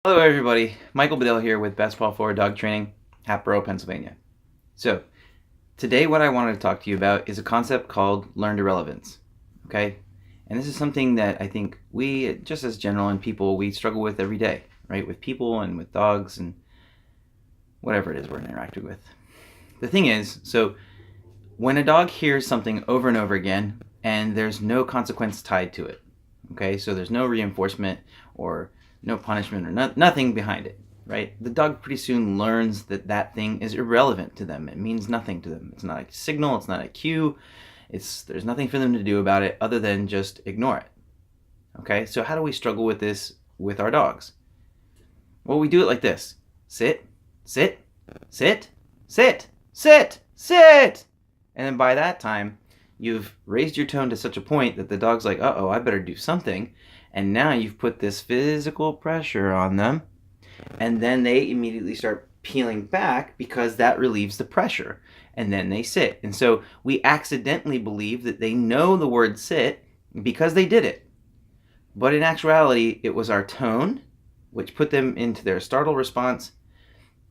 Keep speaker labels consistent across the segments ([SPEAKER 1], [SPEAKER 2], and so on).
[SPEAKER 1] Hello everybody, Michael Bedell here with Best Paw 4 Dog Training, Hatboro, Pennsylvania. So, today what I wanted to talk to you about is a concept called learned irrelevance, okay? And this is something that I think we, just as general and people, we struggle with every day, right? With people and with dogs and whatever it is we're interacting with. The thing is, so when a dog hears something over and over again and there's no consequence tied to it, okay? So there's no reinforcement or no punishment or nothing behind it, right? The dog pretty soon learns that that thing is irrelevant to them. It means nothing to them. It's not a signal. It's not a cue. There's nothing for them to do about it other than just ignore it. Okay, so how do we struggle with this with our dogs? Well, we do it like this. Sit, sit, sit, sit, sit, sit. And then by that time, you've raised your tone to such a point that the dog's like, uh-oh, I better do something. And now you've put this physical pressure on them, and then they immediately start peeling back because that relieves the pressure, and then they sit. And so we accidentally believe that they know the word sit because they did it. But in actuality, it was our tone, which put them into their startle response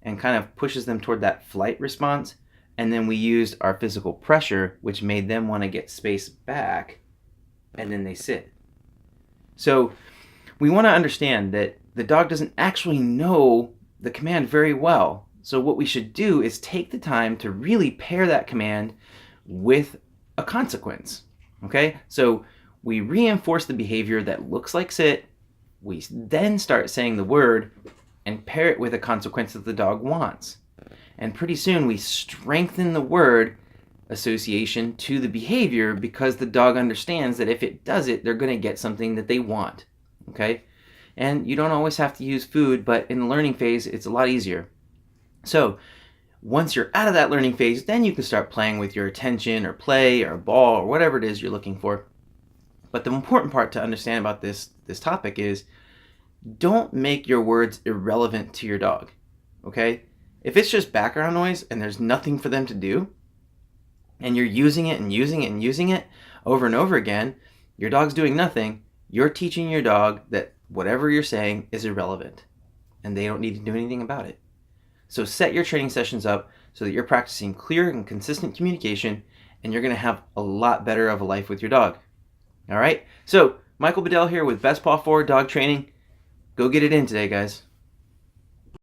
[SPEAKER 1] and kind of pushes them toward that flight response. And then we used our physical pressure, which made them want to get space back, and then they sit. So we want to understand that the dog doesn't actually know the command very well. So what we should do is take the time to really pair that command with a consequence. Okay? So we reinforce the behavior that looks like sit. We then start saying the word and pair it with a consequence that the dog wants. And pretty soon we strengthen the word association to the behavior because the dog understands that if it does it, they're going to get something that they want. Okay? And you don't always have to use food, but in the learning phase, it's a lot easier. So once you're out of that learning phase, then you can start playing with your attention or play or a ball or whatever it is you're looking for. But the important part to understand about this topic is don't make your words irrelevant to your dog. Okay? If it's just background noise and there's nothing for them to do, and you're using it and using it and using it over and over again, your dog's doing nothing, you're teaching your dog that whatever you're saying is irrelevant, and they don't need to do anything about it. So set your training sessions up so that you're practicing clear and consistent communication, and you're going to have a lot better of a life with your dog. All right? So Michael Bedell here with Best Paw 4 Dog Training. Go get it in today, guys.